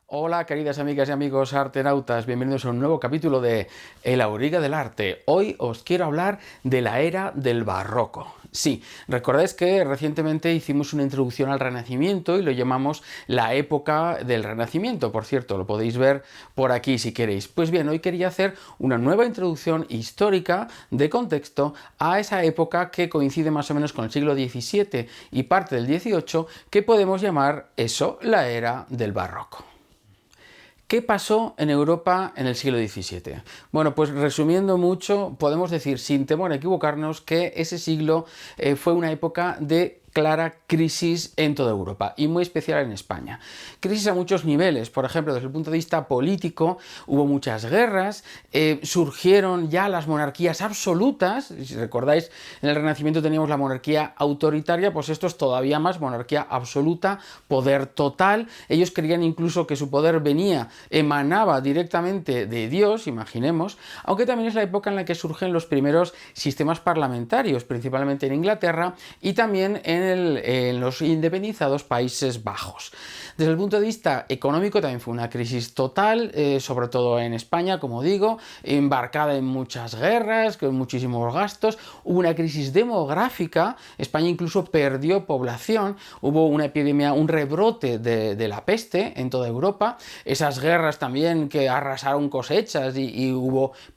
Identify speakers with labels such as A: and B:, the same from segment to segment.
A: Hola queridas amigas y amigos artenautas, bienvenidos a un nuevo capítulo de El Auriga del Arte. Hoy os quiero hablar de la era del barroco. Sí, recordáis que recientemente hicimos una introducción al Renacimiento y lo llamamos la época del Renacimiento. Por cierto, lo podéis ver por aquí si queréis. Pues bien, hoy quería hacer una nueva introducción histórica de contexto a esa época que coincide más o menos con el siglo XVII y parte del XVIII, que podemos llamar eso, la era del barroco. ¿Qué pasó en Europa en el siglo XVII? Bueno, pues resumiendo mucho, podemos decir sin temor a equivocarnos que ese siglo fue una época de clara crisis en toda Europa y muy especial en España. Crisis a muchos niveles, por ejemplo, desde el punto de vista político, hubo muchas guerras, surgieron ya las monarquías absolutas. Si recordáis, en el Renacimiento teníamos la monarquía autoritaria, pues esto es todavía más, monarquía absoluta, poder total. Ellos creían incluso que su poder emanaba directamente de Dios, imaginemos, aunque también es la época en la que surgen los primeros sistemas parlamentarios, principalmente en Inglaterra y también en los independizados Países Bajos. Desde el punto de vista económico también fue una crisis total, sobre todo en España, como digo, embarcada en muchas guerras, con muchísimos gastos. Hubo una crisis demográfica, España incluso perdió población, hubo una epidemia, un rebrote de la peste en toda Europa, esas guerras también que arrasaron cosechas y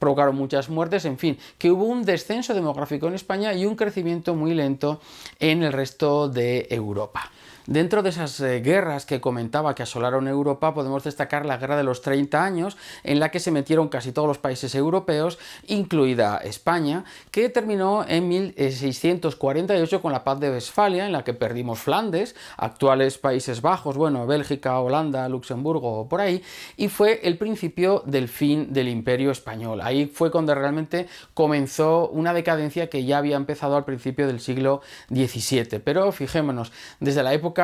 A: provocaron muchas muertes, en fin, que hubo un descenso demográfico en España y un crecimiento muy lento en el resto de Europa. Dentro de esas guerras que comentaba que asolaron Europa, podemos destacar la Guerra de los 30 años, en la que se metieron casi todos los países europeos, incluida España, que terminó en 1648 con la Paz de Westfalia, en la que perdimos Flandes, actuales Países Bajos, bueno, Bélgica, Holanda, Luxemburgo, por ahí, y fue el principio del fin del Imperio Español. Ahí fue cuando realmente comenzó una decadencia que ya había empezado al principio del siglo XVII. Pero fijémonos, desde la época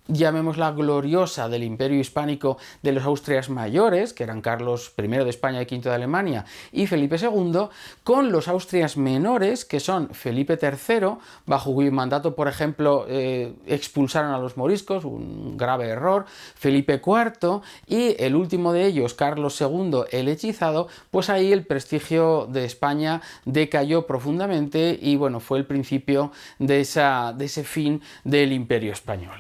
A: llamémosla gloriosa del Imperio Hispánico de los Austrias mayores, que eran Carlos I de España y V de Alemania, y Felipe II, con los Austrias menores, que son Felipe III, bajo cuyo mandato, por ejemplo, expulsaron a los moriscos, un grave error, Felipe IV, y el último de ellos, Carlos II, el hechizado, pues ahí el prestigio de España decayó profundamente y bueno, fue el principio de ese fin del Imperio Español.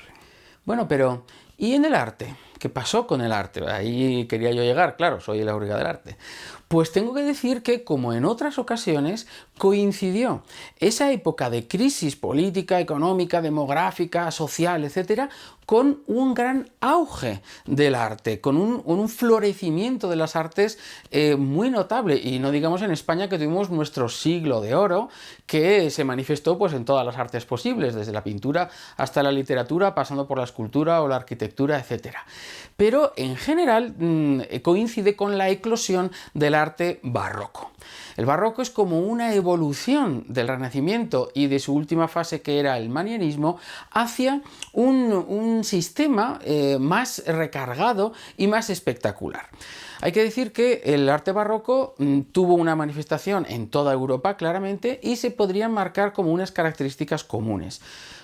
A: Bueno, pero ¿y en el arte? ¿Qué pasó con el arte? Ahí quería yo llegar, claro, soy el Auriga del Arte. Pues tengo que decir que, como en otras ocasiones, coincidió esa época de crisis política, económica, demográfica, social, etcétera, con un gran auge del arte, con un florecimiento de las artes muy notable. Y no digamos en España, que tuvimos nuestro siglo de oro, que se manifestó pues, en todas las artes posibles, desde la pintura hasta la literatura, pasando por la escultura o la arquitectura, etcétera. Pero en general coincide con la eclosión del arte barroco. El barroco es como una evolución del Renacimiento y de su última fase, que era el manierismo, hacia un sistema más recargado y más espectacular. Hay que decir que el arte barroco tuvo una manifestación en toda Europa claramente y se podrían marcar como unas características comunes.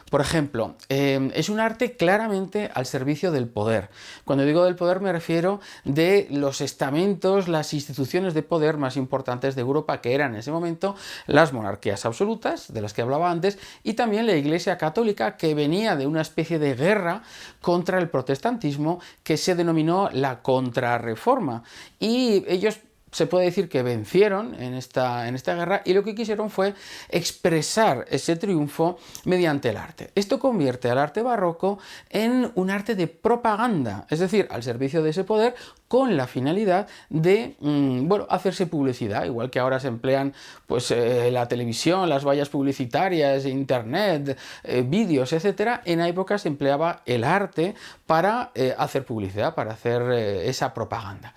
A: Por ejemplo, es un arte claramente al servicio del poder. Cuando digo del poder me refiero de los estamentos, las instituciones de poder más importantes de Europa, que eran en ese momento las monarquías absolutas, de las que hablaba antes, y también la Iglesia Católica, que venía de una especie de guerra contra el protestantismo que se denominó la Contrarreforma. Y ellos, se puede decir que vencieron en esta guerra, y lo que quisieron fue expresar ese triunfo mediante el arte. Esto convierte al arte barroco en un arte de propaganda, es decir, al servicio de ese poder, con la finalidad de hacerse publicidad, igual que ahora se emplean pues, la televisión, las vallas publicitarias, internet, vídeos, etcétera. En la época se empleaba el arte para hacer publicidad, para hacer esa propaganda.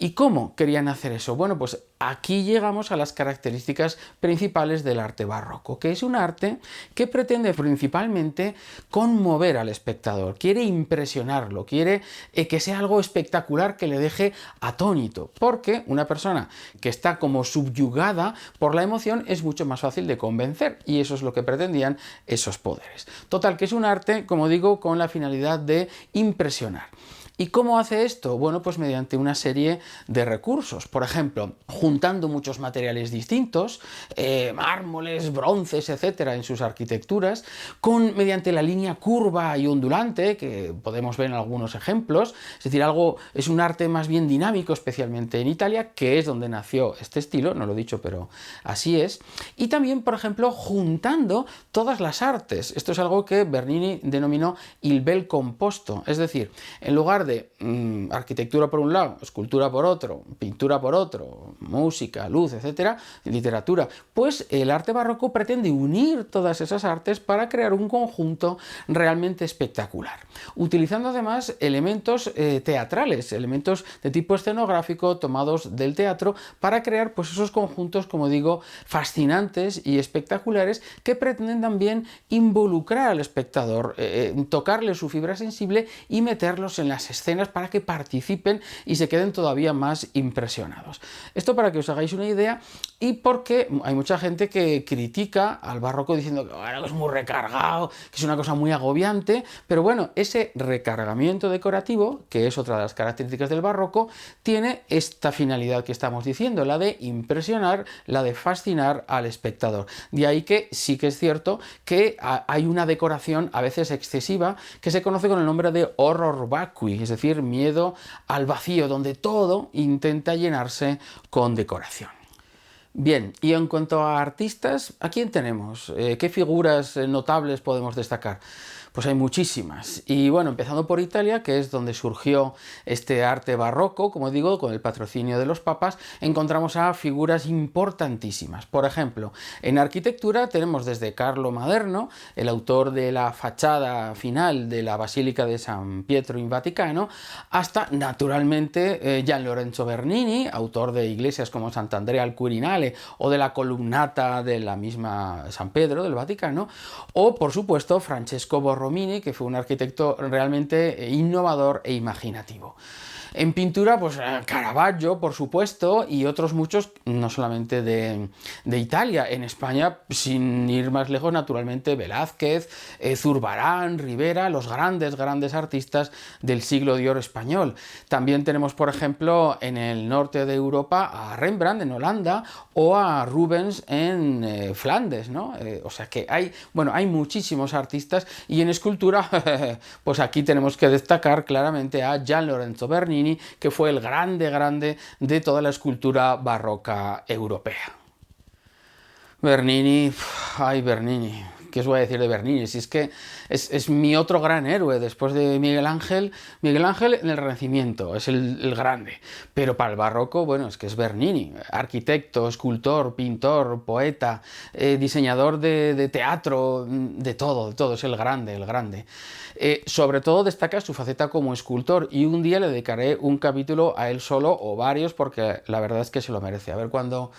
A: ¿Y cómo querían hacer eso? Bueno, pues aquí llegamos a las características principales del arte barroco, que es un arte que pretende principalmente conmover al espectador, quiere impresionarlo, quiere que sea algo espectacular que le deje atónito, porque una persona que está como subyugada por la emoción es mucho más fácil de convencer, y eso es lo que pretendían esos poderes. Total, que es un arte, como digo, con la finalidad de impresionar. ¿Y cómo hace esto? Bueno, pues mediante una serie de recursos. Por ejemplo, juntando muchos materiales distintos, mármoles, bronces, etcétera, en sus arquitecturas, mediante la línea curva y ondulante, que podemos ver en algunos ejemplos. Es decir, es un arte más bien dinámico, especialmente en Italia, que es donde nació este estilo, no lo he dicho, pero así es. Y también, por ejemplo, juntando todas las artes. Esto es algo que Bernini denominó il bel composto, es decir, en lugar de arquitectura por un lado, escultura por otro, pintura por otro, música, luz, etcétera, literatura, pues el arte barroco pretende unir todas esas artes para crear un conjunto realmente espectacular, utilizando además elementos teatrales, elementos de tipo escenográfico tomados del teatro para crear pues esos conjuntos, como digo, fascinantes y espectaculares que pretenden también involucrar al espectador, tocarle su fibra sensible y meterlos en las escenas para que participen y se queden todavía más impresionados. Esto para que os hagáis una idea y porque hay mucha gente que critica al barroco diciendo que es muy recargado, que es una cosa muy agobiante, pero bueno, ese recargamiento decorativo, que es otra de las características del barroco, tiene esta finalidad que estamos diciendo, la de impresionar, la de fascinar al espectador. De ahí que sí que es cierto que hay una decoración a veces excesiva que se conoce con el nombre de horror vacui, es decir, miedo al vacío, donde todo intenta llenarse con decoración. Bien, y en cuanto a artistas, ¿a quién tenemos? ¿Qué figuras notables podemos destacar? Pues hay muchísimas. Y bueno, empezando por Italia, que es donde surgió este arte barroco, como digo, con el patrocinio de los papas, encontramos a figuras importantísimas. Por ejemplo, en arquitectura tenemos desde Carlo Maderno, el autor de la fachada final de la Basílica de San Pietro in Vaticano, hasta, naturalmente, Gian Lorenzo Bernini, autor de iglesias como Sant'Andrea al Quirinale o de la columnata de la misma San Pedro del Vaticano, o, por supuesto, Francesco Borromini, que fue un arquitecto realmente innovador e imaginativo. En pintura, pues Caravaggio, por supuesto, y otros muchos, no solamente de Italia. En España, sin ir más lejos, naturalmente, Velázquez, Zurbarán, Rivera, los grandes artistas del siglo de oro español. También tenemos, por ejemplo, en el norte de Europa a Rembrandt en Holanda o a Rubens en Flandes, ¿no? O sea que hay muchísimos artistas, y en escultura, pues aquí tenemos que destacar claramente a Gian Lorenzo Bernini, que fue el grande de toda la escultura barroca europea. Bernini, ¿qué os voy a decir de Bernini? Si es que es mi otro gran héroe después de Miguel Ángel. Miguel Ángel en el Renacimiento es el grande, pero para el barroco, bueno, es que es Bernini, arquitecto, escultor, pintor, poeta, diseñador de teatro, de todo, es el grande. Sobre todo destaca su faceta como escultor, y un día le dedicaré un capítulo a él solo, o varios, porque la verdad es que se lo merece. A ver cuándo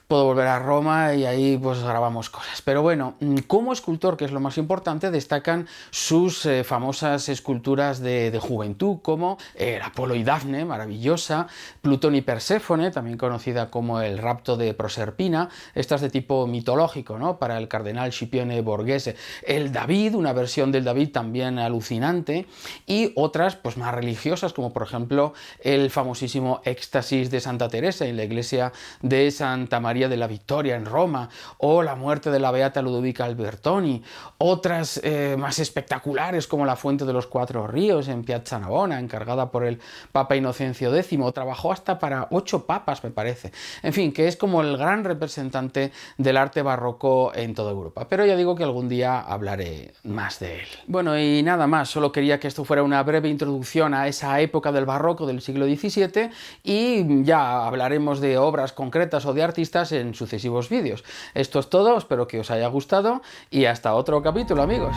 A: puedo volver a Roma y ahí pues grabamos cosas. Pero bueno, como escultor, que es lo más importante, destacan sus famosas esculturas de juventud, como el Apolo y Dafne, maravillosa, Plutón y Perséfone, también conocida como el rapto de Proserpina, estas de tipo mitológico, ¿no? Para el cardenal Scipione Borghese, el David, una versión del David también alucinante, y otras pues más religiosas, como por ejemplo el famosísimo Éxtasis de Santa Teresa en la iglesia de Santa María de la Victoria en Roma, o la muerte de la beata Ludovica Albertoni, otras más espectaculares como la Fuente de los Cuatro Ríos en Piazza Navona, encargada por el Papa Inocencio X, trabajó hasta para 8 papas, me parece. En fin, que es como el gran representante del arte barroco en toda Europa. Pero ya digo que algún día hablaré más de él. Bueno, y nada más, solo quería que esto fuera una breve introducción a esa época del barroco del siglo XVII, y ya hablaremos de obras concretas o de artistas en sucesivos vídeos. Esto es todo, espero que os haya gustado y hasta otro capítulo, amigos.